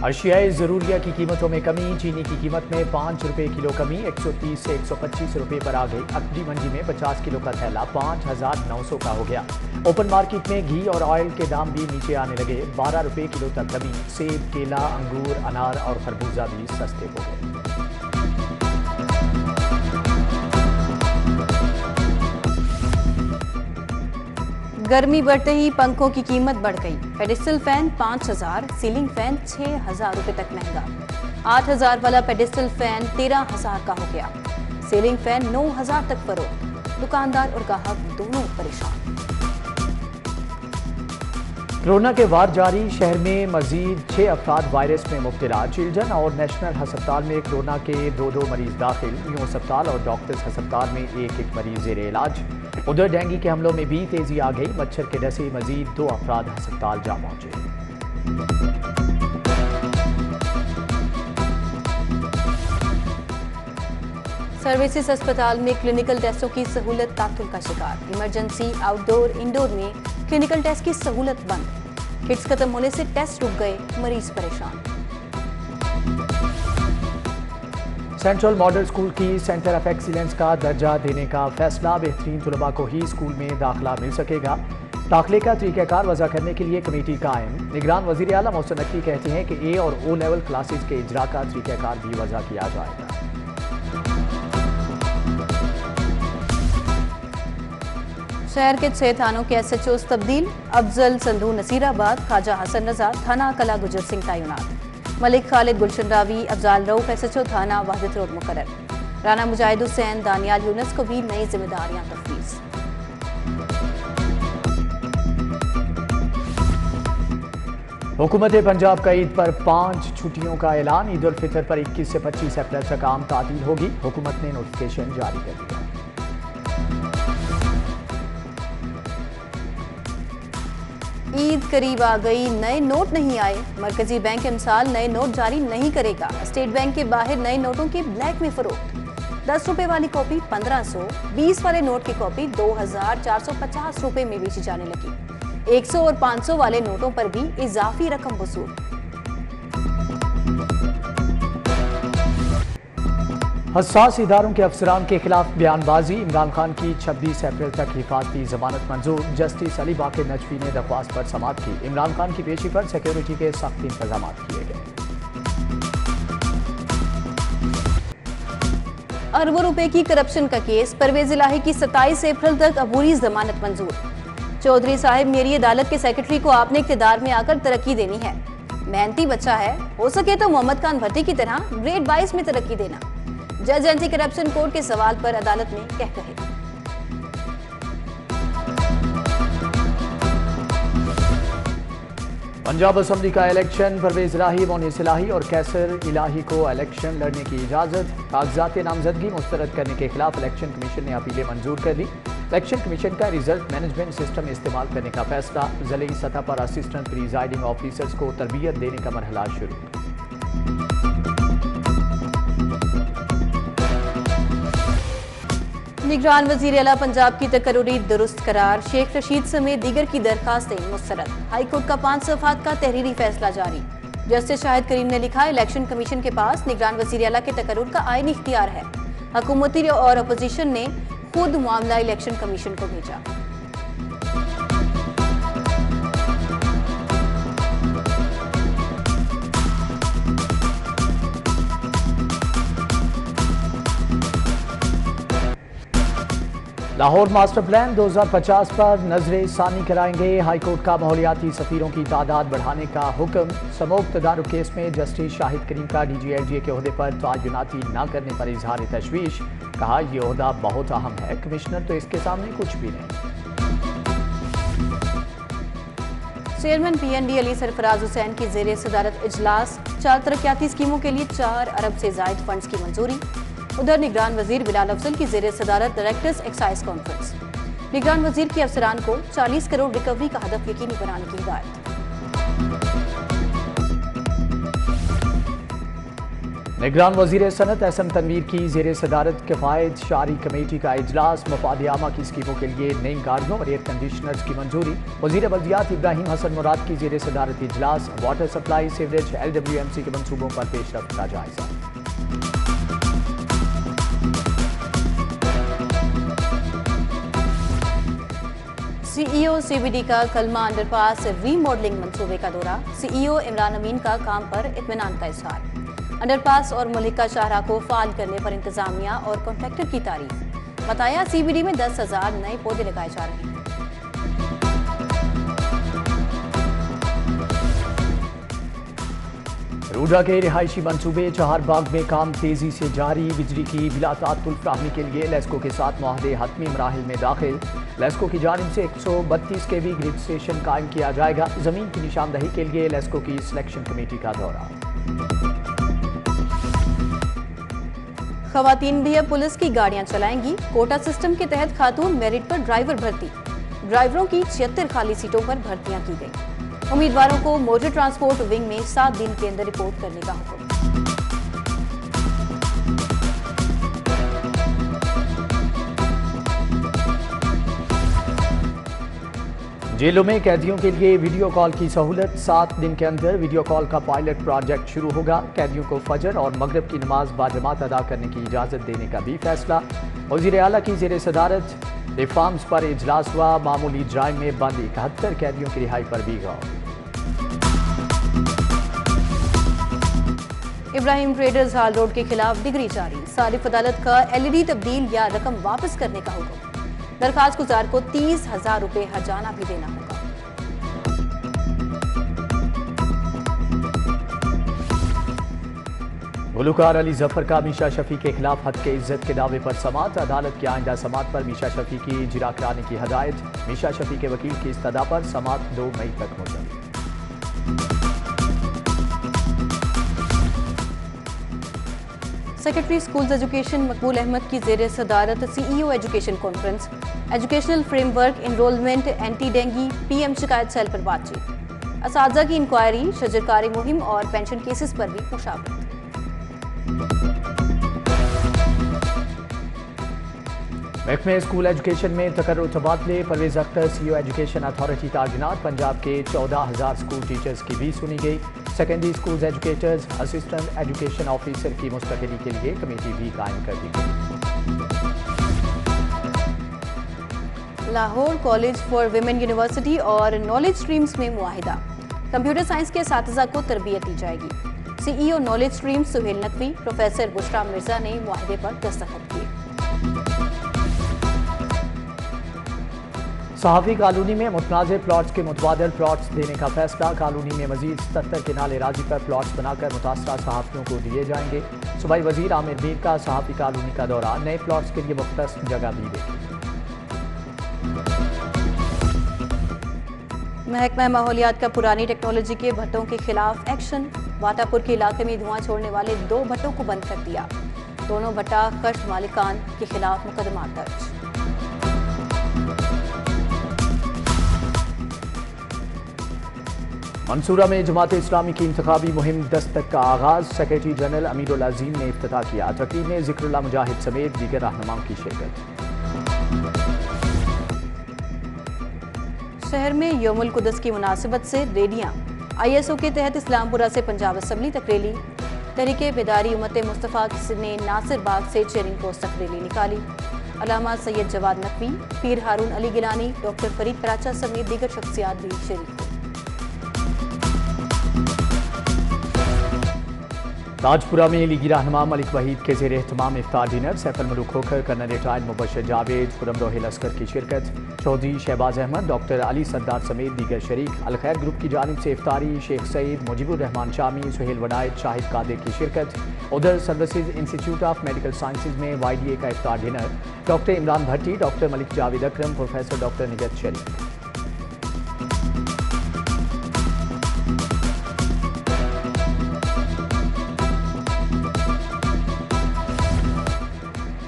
अशियाए ज़रूरिया की कीमतों में कमी। चीनी की कीमत में 5 रुपये किलो कमी, 130 से 125 रुपये पर आ गई। अखरी मंडी में 50 किलो का थैला 5,900 का हो गया। ओपन मार्केट में घी और ऑयल के दाम भी नीचे आने लगे। 12 रुपये किलो तक कमी। सेब, केला, अंगूर, अनार और खरबूजा भी सस्ते हो गए। गर्मी बढ़ते ही पंखों की कीमत बढ़ गई। पेडिस्टल फैन 5,000, सीलिंग फैन 6,000 रुपए तक महंगा। 8,000 वाला पेडिस्टल फैन 13,000 का हो गया। सीलिंग फैन 9,000 तक फरोख्त। दुकानदार और ग्राहक दोनों परेशान। कोरोना के वार जारी। शहर में मजीद 6 अफराद वायरस में मुब्तला। चिल्ड्रन और नेशनल अस्पताल में कोरोना के 2 मरीज दाखिल। न्यू अस्पताल और डॉक्टर्स अस्पताल में एक मरीज जेर इलाज। उधर डेंगू के हमलों में भी तेजी आ गई। मच्छर के डसे मजीद 2 अफराद अस्पताल जा पहुंचे। सर्विसेज अस्पताल में क्लिनिकल टेस्टों की सहूलत तातुल का शिकार। इमरजेंसी, आउटडोर, इंडोर में क्लिनिकल टेस्ट की सहूलत बंद। किट्स खत्म होने से टेस्ट रुक गए, मरीज परेशान। सेंट्रल मॉडल स्कूल की सेंटर ऑफ एक्सीलेंस का दर्जा देने का फैसला। बेहतरीन तुलबा को ही स्कूल में दाखिला मिल सकेगा। दाखिले का तरीक़ाकार वज़ा करने के लिए कमेटी कायम। निगरान वज़ीर आला मोहसिन नकवी कहते हैं कि ए और ओ लेवल क्लासेस के इजरा का तरीक़ाकार भी वज़ा किया जाएगा। शहर के 6 थानों के SHOs तब्दील। अफजल संधू नसीराबाद, ख्वाजा हसन रजा थाना कला गुजर सिंह तैनात। मलिक खालिद गुलशन रावी, अफजाल रऊफ SHO थाना वाहिद रोड मुकर्रर। राना मुजाहिद हुसैन, दानियाल यूनुस को भी नई जिम्मेदारियां तफवीज़। हुकूमत पंजाब का ईद पर 5 छुट्टियों का ऐलान। ईद उल फितर पर 21 से 25 अप्रैल तक आम तातील होगी। हुकूमत ने नोटिफिकेशन जारी कर दिया। ईद करीब आ गई, नए नोट नहीं आए। मरकजी बैंक इमसाल नए नोट जारी नहीं करेगा। स्टेट बैंक के बाहर नए नोटों की ब्लैक में फरोख्त। 10 रुपए वाली कॉपी 1500, 20 वाले नोट की कॉपी 2,450 रुपए में बेची जाने लगी। 100 और 500 वाले नोटों पर भी इजाफी रकम वसूल। हसास इदारों के अफसरान के खिलाफ बयानबाजी। इमरान खान की 26 अप्रैल तक हिफाजती जमानत मंजूर। जस्टिस अली बाकर नजफी ने दरख्वास्त पर समाअत की। इमरान खान की पेशी पर सिक्योरिटी के सख्त इंतजाम किए गए। अरबों रुपए की करप्शन का केस। परवेज इलाही की 27 अप्रैल तक अबूरी जमानत मंजूर। चौधरी साहिब, मेरी अदालत के सेक्रेटरी को आपने इख्तियार में आकर तरक्की देनी है। मेहनती बच्चा है, हो सके तो मोहम्मद खान भट्टी की तरह ग्रेड 22 में तरक्की देना। जज एंटी करप्शन कोर्ट के सवाल पर अदालत में कह कहे। पंजाब असम्बली का इलेक्शन। परवेज इलाही, मोनिस इलाही और कैसर इलाही को इलेक्शन लड़ने की इजाजत। कागजात नामजदगी मुस्तरद करने के खिलाफ इलेक्शन कमीशन ने अपीलें मंजूर कर ली। इलेक्शन कमीशन का रिजल्ट मैनेजमेंट सिस्टम इस्तेमाल करने का फैसला। ज़िली सतह पर असिस्टेंट प्रिजाइडिंग ऑफिसर्स को तरबियत देने का मरहला शुरू। निगरान वजीर आला पंजाब की तकर्री दुरुस्त करार। शेख रशीद समेत दीगर की दरखास्तें मुस्तरद। हाईकोर्ट का 5 सफ़हात का तहरीरी फैसला जारी। जस्टिस शाहिद करीम ने लिखा, इलेक्शन कमीशन के पास निगरान वजीर आला के तकर्रुर का आईनी इख्तियार है। हुकूमती और अपोजिशन ने खुद मामला इलेक्शन कमीशन को भेजा। लाहौर मास्टर प्लान 2050 पर नजर सानी कराएंगे। हाईकोर्ट का माहौलियाती सफीरों की तादाद बढ़ाने का हुक्म। समूह तदारुक केस में जस्टिस शाहिद करीम का DGLGA के ओहदे पर तयनाती न करने पर इजहार तशवीश। कहा, यह ओहदा बहुत अहम है, कमिश्नर तो इसके सामने कुछ भी नहीं। चेयरमैन PNB अली सरफराज हुसैन की जेर सदारत इजलास। 4 तरक्याती स्कीमों के लिए 4 अरब से जायद फंड्स की मंजूरी। उधर निगरान वजीर बिलाल अफजल की जेर सदारत डायरेक्टर्स एक्साइज कॉन्फ्रेंस। निगरान वजीर के अफसरान को 40 करोड़ रिकवरी का हदफ यकीनी बनाने की हिदायत। निगरान वजीर सनत एसएम तनवीर की जेर सदारत किफायत शारी कमेटी का इजलास। मफाद आमा की स्कीमों के लिए नई गाड़ियों और एयर कंडीशनर्स की मंजूरी। वजीर बल्दियात इब्राहिम हसन मुराद की जेर सदारत इजलास। वाटर सप्लाई सीवरेज LWMC के मंसूबों पर पेशरफ्त का जायजा। CEO CBD का कलमा अंडरपास रीमॉडलिंग मंसूबे का दौरा। CEO इमरान अमीन का काम पर इत्मीनान का इजहार। अंडरपास और मलिका शाहरा को फाल करने पर इंतजामिया और कॉन्ट्रैक्टर की तारीफ। बताया CBD में 10,000 नए पौधे लगाए जा रहे हैं। रूडा के रिहायशी मंसूबे चहारबाग में काम तेजी से जारी। बिजली की बिला तात्तुल फ्राहमी के लिए लेस्को के साथ मुआहदे हतमी मराहिल में दाखिल। लेस्को की जानिब से 132 kV ग्रिड स्टेशन कायम किया जाएगा। जमीन की निशानदही के लिए लेस्को की सिलेक्शन कमेटी का दौरा। खवातीन भी अब पुलिस की गाड़ियां चलाएंगी। कोटा सिस्टम के तहत खातून मेरिट पर ड्राइवर भर्ती। ड्राइवरों की 76 खाली सीटों पर भर्तियां की गई। उम्मीदवारों को मोटर ट्रांसपोर्ट विंग में 7 दिन के अंदर रिपोर्ट करने का हुक्म। जेलों में कैदियों के लिए वीडियो कॉल की सहूलत। 7 दिन के अंदर वीडियो कॉल का पायलट प्रोजेक्ट शुरू होगा। कैदियों को फजर और मगरिब की नमाज बाजमात अदा करने की इजाजत देने का भी फैसला। वजीर आला की जेर सदारत रिफॉर्म्स पर इजलास हुआ। मामूली जराइम में बंद 71 कैदियों की रिहाई पर भी गौर। इब्राहिम ट्रेडर्स हाल रोड के खिलाफ डिग्री जारी। सारिफ अदालत का LED तब्दील या रकम वापस करने का हुक्म। दरखास्त गुजार को 30,000 रुपए हर्जाना भी देना होगा। गुलकार अली जफर का मीशा शफी के खिलाफ हद के इज्जत के दावे पर समात। अदालत की आइंदा समात पर मीशा शफी की जिरा कराने की हदायत। मीशा शफी के वकील की इस्तदा पर समात 2 मई तक मुलतवी। सेक्रेटरी स्कूल्स एजुकेशन मकबूल अहमद की जेर सदारत CEO education conference. Educational framework, enrolment, anti dengue, PM शिकायत सेल पर बातचीत। असातिज़ा की इंक्वायरी, शजरकारी मुहिम और पेंशन केसेस पर भी मुशावरत। महकमे स्कूल एजुकेशन में तकर्रुर तबादले। Parvez Akhtar CEO education authority ताजिनात। पंजाब के 14,000 स्कूल टीचर्स की भी सुनी गई। Secondary school educators, assistant education officer की मुस्तकिली के लिए कमेटी भी कायम कर दी गई। Lahore college for women university और नॉलेज स्ट्रीम्स में मुआहिदा। कंप्यूटर साइंस के असातिज़ा को तरबियत दी जाएगी। CEO knowledge stream Suhail Naqvi, professor Bushra Mirza ने मुआहिदे पर दस्तखत किए। सहाफ़ी कॉलोनी में मुतनाज़ प्लॉट्स के मुतबादल प्लॉट्स देने का फैसला। कॉलोनी में मजीद 77 केनाल राजी पर प्लॉट्स बनाकर मुतासरा सहाफ़ियों को दिए जाएंगे। सूबाई वजीर आमिर मीर का सहाफ़ी कॉलोनी का दौरा। नए प्लॉट्स के लिए मुख्तस जगह भी देगी। महकमा माहौलियात का पुरानी टेक्नोलॉजी के भट्टों के खिलाफ एक्शन। वाटापुर के इलाके में धुआं छोड़ने वाले 2 भट्टों को बंद कर दिया। दोनों भट्टा खर्च मालिकान के खिलाफ मुकदमा दर्ज। मंसूरा में जमात इस्लामी की इंतखाबी मुहिम दस्तक का आगाज। सेक्रेटरी जनरल अमीरुल अजीम ने इफ्तिताह किया। तकरीब में जिक्रुल्लाह मुजाहिद समेत दीगर रहनुमाओं की शिरकत। शहर में यौमुल कुदस की मुनासिबत से रैलियां। ISO के तहत इस्लामपुरा से पंजाब असम्बली तक रैली। तहरीके बेदारी उम्मत मुस्तफ़ा ने नासिर बाग से चेरिंग पोस्ट तक रैली निकाली। अलामा सैयद जवाद नकवी, पीर हारून अली गिलानी, डॉक्टर फरीद पराचा समेत दीगर शख्सियात भी शरीक हुई। ताजपुरा में लीगी रहनुमा मलिक वहीद के ज़ेर एहतमाम इफ्तार dinner. Saif al Mulook Khokhar, colonel retired Mubashir Javed, Khurram Rohail Askar की शिरकत। चौधरी शहबाज अहमद, डॉक्टर अली सरदार समेत दीगर शरीक। अलखैर ग्रुप की जानिब से इफ्तारी। शेख सईद, मुजीबुर रहमान शामी, सुहेल वनायत, शाहिद कादिर की शिरकत। उधर services institute of medical sciences में YDA का इफ्तार डिनर। डॉक्टर इमरान भट्टी, डॉक्टर मलिक जावेद अकरम, प्रोफेसर डॉक्टर निगत शरीक।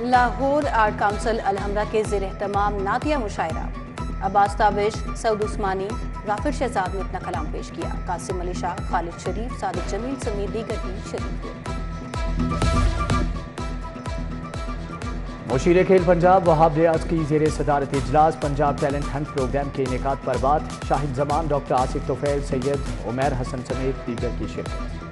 लाहौर आर्ट काउंसिल अलहमरा के ज़ेर एहतमाम नातिया मुशायरा। अब्बास ताबिश, सऊद उस्मानी, राफिर शहजाद ने अपना कलाम पेश किया। कासिम अली शाह, खालिद शरीफ, सादिक जमील समेत दीगर भी शरीक हुए। मुशीर खेल पंजाब वहाब रियाज की ज़ेर सदारत इजलास पंजाब टैलेंट हंट प्रोग्राम के इनेकाद पर बात। शाहिद जमान, डॉक्टर आसिफ तोफैल, सैयद उमैर हसन समेत दीगर की शिरकत।